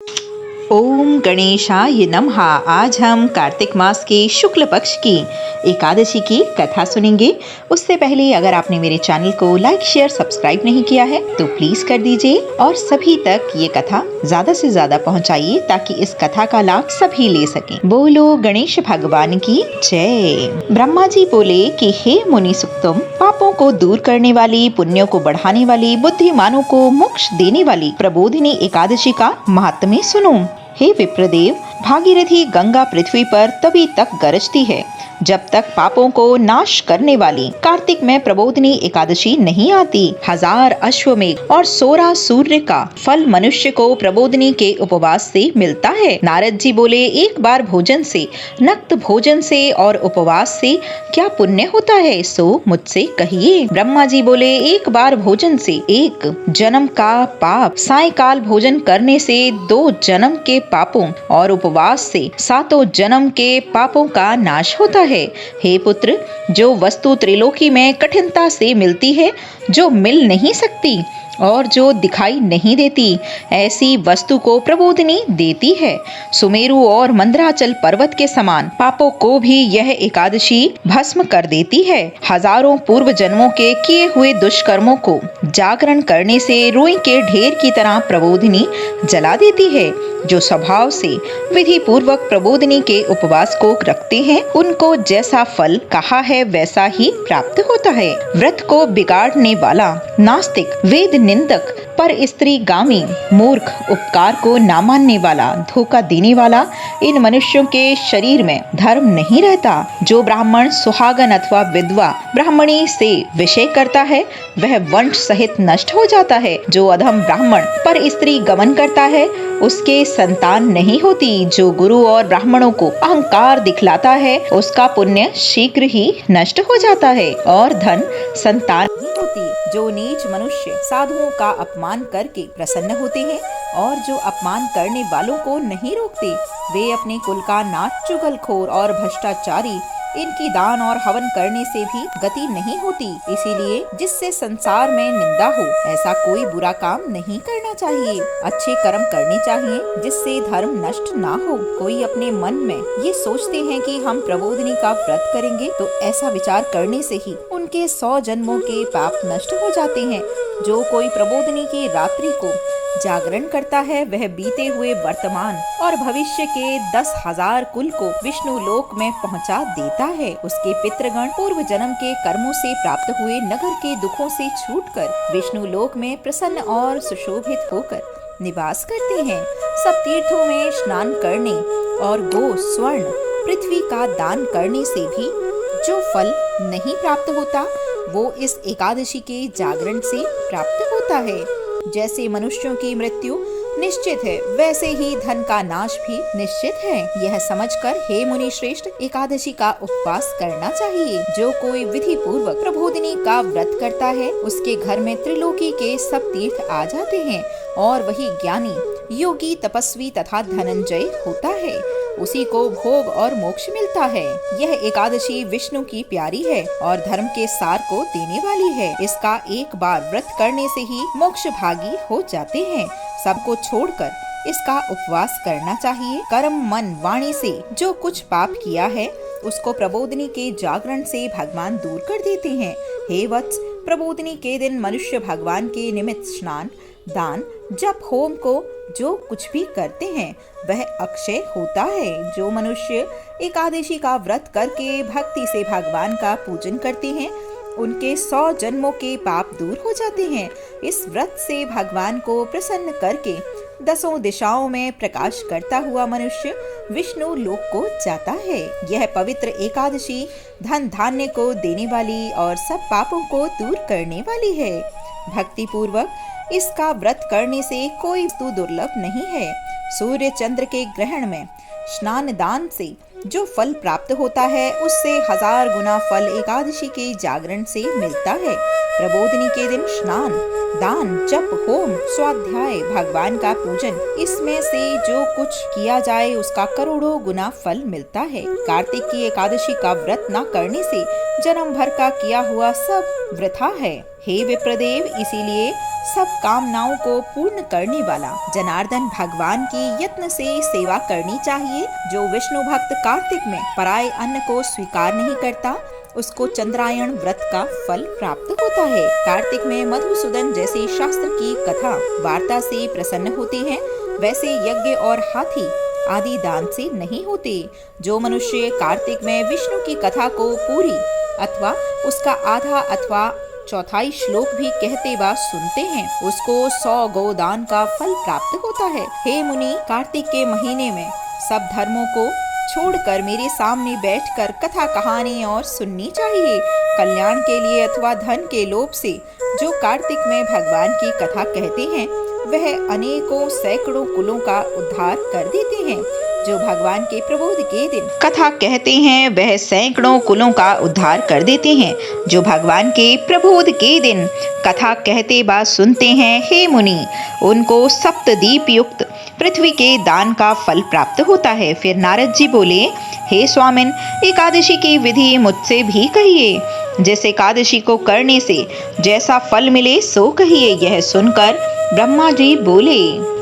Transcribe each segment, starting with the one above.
ओम गणेशाय नमः। आज हम कार्तिक मास के शुक्ल पक्ष की एकादशी की कथा सुनेंगे। उससे पहले अगर आपने मेरे चैनल को लाइक शेयर सब्सक्राइब नहीं किया है तो प्लीज कर दीजिए और सभी तक ये कथा ज्यादा से ज्यादा पहुंचाइए ताकि इस कथा का लाभ सभी ले सकें। बोलो गणेश भगवान की जय। ब्रह्मा जी बोले कि हे मुनि सुक्तम, पापों को दूर करने वाली, पुण्यों को बढ़ाने वाली, बुद्धिमानों को मोक्ष देने वाली प्रबोधिनी एकादशी का महात्म्य सुनो। हे विप्रदेव, भागीरथी गंगा पृथ्वी पर तभी तक गरजती है जब तक पापों को नाश करने वाली कार्तिक में प्रबोधिनी एकादशी नहीं आती। 1000 अश्वमेघ और 16 सूर्य का फल मनुष्य को प्रबोधिनी के उपवास से मिलता है। नारद जी बोले, एक बार भोजन से, नक्त भोजन से और उपवास से क्या पुण्य होता है, सो मुझसे कहिए। ब्रह्मा जी बोले, एक बार भोजन से 1 जन्म का पाप, सायकाल भोजन करने से 2 जन्म के पापों और उपवास से 7 जन्म के पापों का नाश होता है। हे पुत्र, जो वस्तु त्रिलोकी में कठिनता से मिलती है, जो मिल नहीं सकती और जो दिखाई नहीं देती, ऐसी वस्तु को प्रबोधिनी देती है। सुमेरु और मंदराचल पर्वत के समान पापों को भी यह एकादशी भस्म कर देती है। हजारों पूर्व जन्मों के किए हुए दुष्कर्मों को जागरण करने से रुई के ढेर की तरह प्रबोधिनी जला देती है। जो स्वभाव से विधि पूर्वक प्रबोधिनी के उपवास को रखते हैं, उनको जैसा फल कहा है वैसा ही प्राप्त होता है। व्रत को बिगाड़ने वाला, नास्तिक, वेद निंदक, पर स्त्री गामी, मूर्ख, उपकार को ना मानने वाला, धोखा देने वाला, इन मनुष्यों के शरीर में धर्म नहीं रहता। जो ब्राह्मण सुहागन अथवा विधवा ब्राह्मणी से विषय करता है वह वंश सहित नष्ट हो जाता है। जो अधम ब्राह्मण पर स्त्री गमन करता है उसके संतान नहीं होती। जो गुरु और ब्राह्मणों को अहंकार दिखलाता है उसका पुण्य शीघ्र ही नष्ट हो जाता है और धन संतान नहीं होती। जो नीच मनुष्य साधुओं का अपमान करके प्रसन्न होते हैं और जो अपमान करने वालों को नहीं रोकते, वे अपने कुल का नाश, चुगलखोर और भ्रष्टाचारी, इनकी दान और हवन करने से भी गति नहीं होती। इसीलिए जिससे संसार में निंदा हो ऐसा कोई बुरा काम नहीं करना चाहिए। अच्छे कर्म करने चाहिए जिससे धर्म नष्ट ना हो। कोई अपने मन में ये सोचते हैं कि हम प्रबोधिनी का व्रत करेंगे तो ऐसा विचार करने से ही उनके 100 जन्मों के पाप नष्ट हो जाते हैं। जो कोई प्रबोधिनी की रात्रि को जागरण करता है वह बीते हुए वर्तमान और भविष्य के 10,000 कुल को विष्णु लोक में पहुंचा देता है। उसके पितृगण पूर्व जन्म के कर्मों से प्राप्त हुए नगर के दुखों से छूटकर विष्णु लोक में प्रसन्न और सुशोभित होकर निवास करते हैं। सब तीर्थों में स्नान करने और गो, स्वर्ण, पृथ्वी का दान करने से भी जो फल नहीं प्राप्त होता वो इस एकादशी के जागरण से प्राप्त होता है। जैसे मनुष्यों की मृत्यु निश्चित है वैसे ही धन का नाश भी निश्चित है। यह समझकर हे मुनि श्रेष्ठ, एकादशी का उपवास करना चाहिए। जो कोई विधि पूर्वक प्रबोधिनी का व्रत करता है उसके घर में त्रिलोकी के सब तीर्थ आ जाते हैं और वही ज्ञानी, योगी, तपस्वी तथा धनंजय होता है। उसी को भोग और मोक्ष मिलता है। यह एकादशी विष्णु की प्यारी है और धर्म के सार को देने वाली है। इसका एक बार व्रत करने से ही मोक्ष भागी हो जाते हैं। सबको छोड़कर इसका उपवास करना चाहिए। कर्म, मन, वाणी से जो कुछ पाप किया है उसको प्रबोधिनी के जागरण से भगवान दूर कर देते हैं। हे वत्स, प्रबोधिनी के दिन मनुष्य भगवान के निमित्त स्नान, दान, जप, होम को जो कुछ भी करते हैं वह अक्षय होता है। जो मनुष्य एकादशी का व्रत करके भक्ति से भगवान का पूजन करते हैं उनके 100 जन्मों के पाप दूर हो जाते हैं। इस व्रत से भगवान को प्रसन्न करके 10 दिशाओं में प्रकाश करता हुआ मनुष्य विष्णु लोक को जाता है। यह पवित्र एकादशी धन धान्य को देने वाली और सब पापों को दूर करने वाली है। भक्ति पूर्वक इसका व्रत करने से कोई वस्तु दुर्लभ नहीं है। सूर्य चंद्र के ग्रहण में स्नान दान से जो फल प्राप्त होता है उससे 1000 गुना फल एकादशी के जागरण से मिलता है। प्रबोधिनी के दिन स्नान, दान, जप, होम, स्वाध्याय, भगवान का पूजन, इसमें से जो कुछ किया जाए उसका करोड़ों गुना फल मिलता है। कार्तिक की एकादशी का व्रत न करने से जन्म भर का किया हुआ सब वृथा है। हे विप्रदेव, इसीलिए सब कामनाओं को पूर्ण करने वाला जनार्दन भगवान की यत्न से सेवा करनी चाहिए। जो विष्णु भक्त कार्तिक में पराये अन्न को स्वीकार नहीं करता, उसको चंद्रायण व्रत का फल प्राप्त होता है। कार्तिक में मधुसूदन जैसे शास्त्र की कथा वार्ता से प्रसन्न होते हैं, वैसे यज्ञ और हाथी आदि दान से नहीं होते। जो मनुष्य कार्तिक में विष्णु की कथा को पूरी अथवा उसका आधा अथवा चौथाई श्लोक भी कहते व सुनते हैं, उसको 100 गोदान का फल प्राप्त होता है। हे मुनि, कार्तिक के महीने में सब धर्मों को छोड़कर मेरे सामने बैठकर कथा कहानी और सुननी चाहिए। कल्याण के लिए अथवा धन के लोभ से जो कार्तिक में भगवान की कथा कहते हैं, वह अनेकों सैकड़ों कुलों का उद्धार कर देते हैं। जो भगवान के प्रबोध के दिन कथा कहते हैं, वह सैकड़ों कुलों का उद्धार कर देते हैं। जो भगवान के प्रबोध के दिन कथा कहते व सुनते हैं, हे मुनि, उनको सप्तदीप युक्त पृथ्वी के दान का फल प्राप्त होता है। फिर नारद जी बोले, हे स्वामिन, एकादशी की विधि मुझसे भी कहिए। जिस एकादशी को करने से जैसा फल मिले सो कहिए। यह सुनकर ब्रह्मा जी बोले,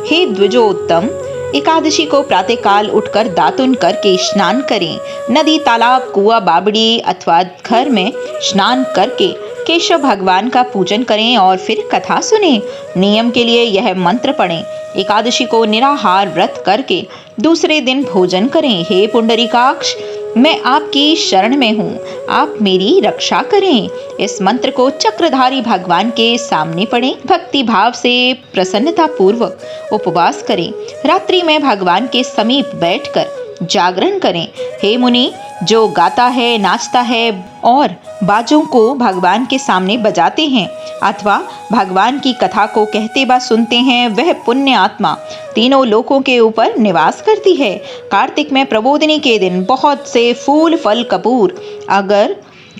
हे द्विजोत्तम, एकादशी को प्रातःकाल उठकर दातुन करके स्नान करें। नदी, तालाब, कुआं, बावड़ी अथवा घर में स्नान करके केशव भगवान का पूजन करें और फिर कथा सुने। नियम के लिए यह मंत्र पढ़ें। एकादशी को निराहार व्रत करके दूसरे दिन भोजन करें। हे पुंडरीकाक्ष, मैं आपकी शरण में हूँ, आप मेरी रक्षा करें। इस मंत्र को चक्रधारी भगवान के सामने पढ़ें। भक्ति भाव से प्रसन्नता पूर्वक उपवास करें। रात्रि में भगवान के समीप बैठकर जागरण करें। हे मुनि, जो गाता है, नाचता है और बाजों को भगवान के सामने बजाते हैं अथवा भगवान की कथा को कहते व सुनते हैं, वह पुण्य आत्मा तीनों लोकों के ऊपर निवास करती है। कार्तिक में प्रबोधनी के दिन बहुत से फूल, फल, कपूर, अगर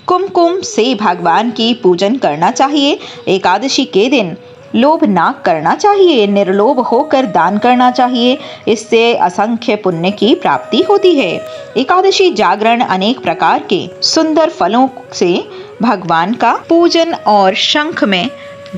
कुमकुम से भगवान की पूजन करना चाहिए। एकादशी के दिन लोभ ना करना चाहिए, निर्लोभ होकर दान करना चाहिए। इससे असंख्य पुण्य की प्राप्ति होती है। एकादशी जागरण अनेक प्रकार के सुंदर फलों से भगवान का पूजन और शंख में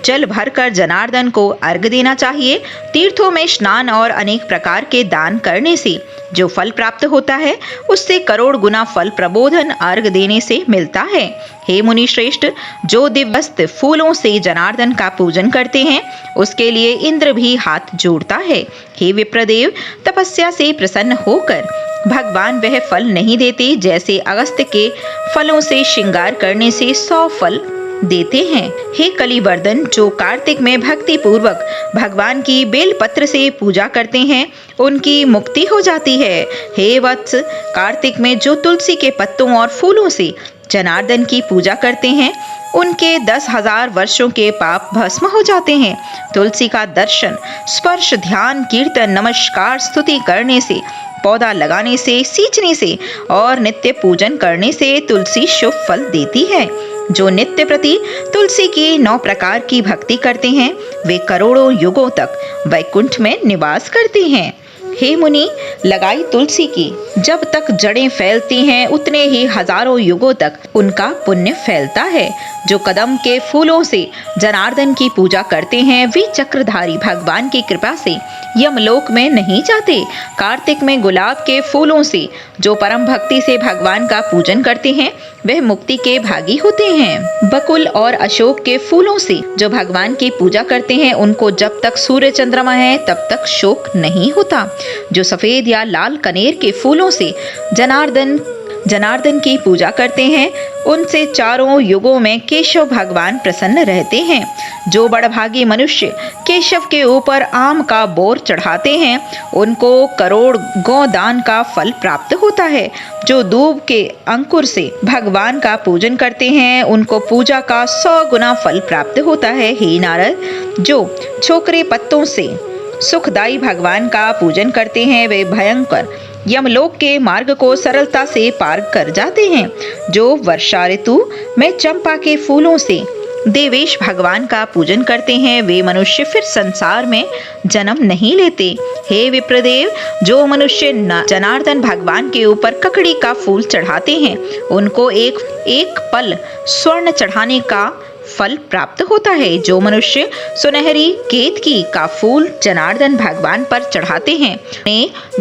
जल भरकर जनार्दन को अर्घ देना चाहिए। तीर्थों में स्नान और अनेक प्रकार के दान करने से जो फल प्राप्त होता है, उससे करोड़ गुना फल प्रबोधन अर्घ देने से मिलता है। हे मुनि श्रेष्ठ, जो दिव्यस्त फूलों से जनार्दन का पूजन करते हैं, उसके लिए इंद्र भी हाथ जोड़ता है। हे विप्रदेव, तपस्या से प्रसन्न होकर भगवान वह फल नहीं देते जैसे अगस्त्य के फलों से श्रृंगार करने से 100 फल देते हैं। हे कलिवर्धन, जो कार्तिक में भक्ति पूर्वक भगवान की बेलपत्र से पूजा करते हैं, उनकी मुक्ति हो जाती है। हे वत्स, कार्तिक में जो तुलसी के पत्तों और फूलों से जनार्दन की पूजा करते हैं, उनके 10,000 वर्षों के पाप भस्म हो जाते हैं। तुलसी का दर्शन, स्पर्श, ध्यान, कीर्तन, नमस्कार, स्तुति करने से, पौधा लगाने से, सींचने से और नित्य पूजन करने से तुलसी शुभ फल देती है। जो नित्य प्रति तुलसी की 9 प्रकार की भक्ति करते हैं, वे करोड़ों युगों तक वैकुंठ में निवास करते हैं। हे मुनि, लगाई तुलसी की जब तक जड़ें फैलती हैं, उतने ही हजारों युगों तक उनका पुण्य फैलता है। जो कदम के फूलों से जनार्दन की पूजा करते हैं, वे चक्रधारी भगवान की कृपा से यमलोक में नहीं जाते। कार्तिक में गुलाब के फूलों से जो परम भक्ति से भगवान का पूजन करते हैं, वह मुक्ति के भागी होते हैं। बकुल और अशोक के फूलों से जो भगवान की पूजा करते हैं, उनको जब तक सूर्य चंद्रमा है तब तक शोक नहीं होता। जो सफेद या लाल कनेर के फूलों से जनार्दन की पूजा करते हैं, उनसे चारों युगों में केशव भगवान प्रसन्न रहते हैं। जो बड़भागी मनुष्य केशव के ऊपर आम का बोर चढ़ाते हैं, उनको करोड़ गोदान का फल प्राप्त होता है। जो दूब के अंकुर से भगवान का पूजन करते हैं, उनको पूजा का 100 गुना फल प्राप्त होता है। हे नारद, जो छोकरे पत्तों से सुखदाई भगवान का पूजन करते हैं, वे भयंकर यमलोक के मार्ग को सरलता से पार कर जाते हैं। जो वर्षा ऋतु में चंपा के फूलों से देवेश भगवान का पूजन करते हैं, वे मनुष्य फिर संसार में जन्म नहीं लेते। हे विप्रदेव, जो मनुष्य जनार्दन भगवान के ऊपर ककड़ी का फूल चढ़ाते हैं, उनको एक पल स्वर्ण चढ़ाने का फल प्राप्त होता है। जो मनुष्य सुनहरी केतकी का फूल जनार्दन भगवान पर चढ़ाते हैं,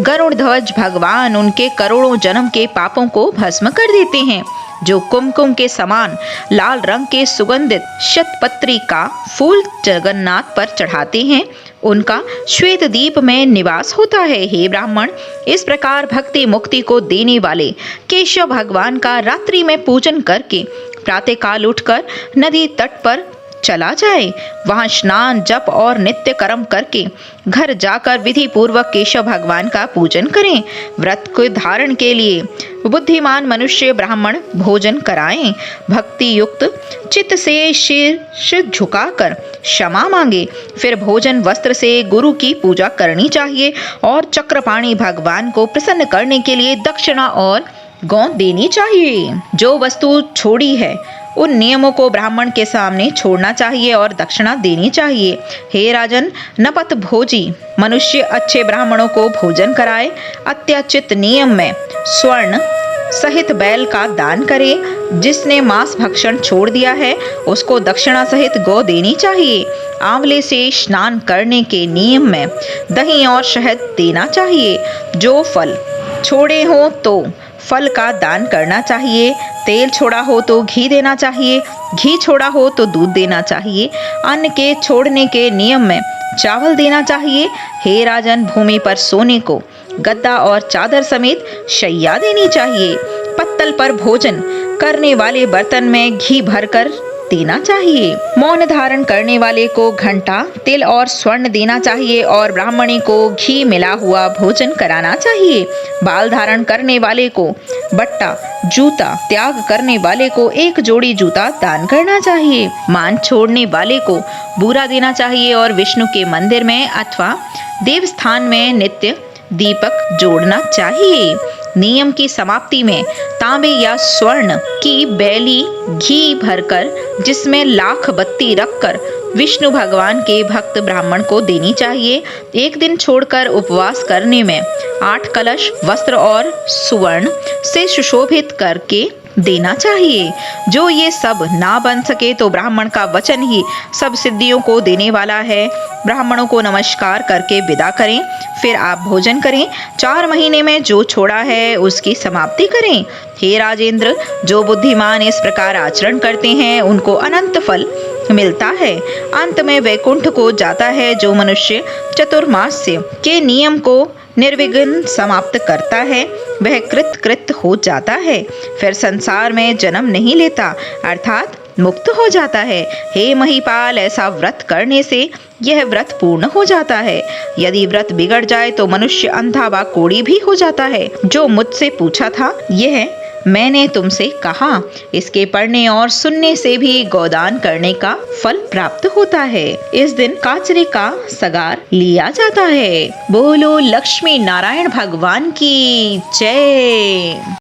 गरुड़ ध्वज भगवान उनके करोड़ों जन्म के पापों को भस्म कर देते हैं। जो कुमकुम के समान लाल रंग के सुगंधित शतपत्री का फूल जगन्नाथ पर चढ़ाते हैं, उनका श्वेत दीप में निवास होता है। हे ब्राह्मण, इस प्रकार भक्ति मुक्ति को देने वाले केशव भगवान का रात्रि में पूजन करके प्रातःकाल उठकर नदी तट पर चला जाए। वहां स्नान जप और नित्य कर्म करके घर जाकर विधि पूर्वक केशव भगवान का पूजन करें। व्रत को धारण के लिए बुद्धिमान मनुष्य ब्राह्मण भोजन कराएं। भक्ति युक्त चित्त से शीर्ष झुकाकर क्षमा मांगे। फिर भोजन वस्त्र से गुरु की पूजा करनी चाहिए और चक्रपाणि भगवान को प्रसन्न करने के लिए दक्षिणा और गोंद देनी चाहिए। जो वस्तु छोड़ी है उन नियमों को ब्राह्मण के सामने छोड़ना चाहिए और दक्षिणा देनी चाहिए। हे राजन, नपत भोजी मनुष्य अच्छे ब्राह्मणों को भोजन कराए। अत्याचित नियम में स्वर्ण सहित बैल का दान करे। जिसने मांस भक्षण छोड़ दिया है उसको दक्षिणा सहित गौ देनी चाहिए। आंवले से स्नान करने के नियम में दही और शहद देना चाहिए। जो फल छोड़े हो तो फल का दान करना चाहिए। तेल छोड़ा हो तो घी देना चाहिए। घी छोड़ा हो तो दूध देना चाहिए। अन्न के छोड़ने के नियम में चावल देना चाहिए। हे राजन, भूमि पर सोने को गद्दा और चादर समेत शैया देनी चाहिए। पत्तल पर भोजन करने वाले बर्तन में घी भरकर देना चाहिए। मौन धारण करने वाले को घंटा, तिल और स्वर्ण देना चाहिए और ब्राह्मणी को घी मिला हुआ भोजन कराना चाहिए। बाल धारण करने वाले को बट्टा, जूता, त्याग करने वाले को एक जोड़ी जूता दान करना चाहिए। मान छोड़ने वाले को बूरा देना चाहिए और विष्णु के मंदिर में अथवा देवस्थान में नित्य दीपक जोड़ना चाहिए। नियम की समाप्ति में तांबे या स्वर्ण की बैली घी भरकर जिसमें लाख बत्ती रखकर विष्णु भगवान के भक्त ब्राह्मण को देनी चाहिए। एक दिन छोड़कर उपवास करने में 8 कलश वस्त्र और सुवर्ण से सुशोभित करके देना चाहिए। जो ये सब ना बन सके तो ब्राह्मण का वचन ही सब सिद्धियों को देने वाला है। ब्राह्मणों को नमस्कार करके विदा करें, फिर आप भोजन करें। 4 महीने में जो छोड़ा है उसकी समाप्ति करें। हे राजेंद्र, जो बुद्धिमान इस प्रकार आचरण करते हैं उनको अनंत फल मिलता है। अंत में वैकुंठ को जाता है। जो मनुष्य चतुर्मास्य के नियम को निर्विघ्न समाप्त करता है वह कृत हो जाता है, फिर संसार में जन्म नहीं लेता अर्थात मुक्त हो जाता है। हे महिपाल, ऐसा व्रत करने से यह व्रत पूर्ण हो जाता है। यदि व्रत बिगड़ जाए तो मनुष्य अंधा व कोढ़ी भी हो जाता है। जो मुझसे पूछा था यह मैंने तुमसे कहा। इसके पढ़ने और सुनने से भी गोदान करने का फल प्राप्त होता है। इस दिन काचरे का सगार लिया जाता है। बोलो लक्ष्मी नारायण भगवान की जय।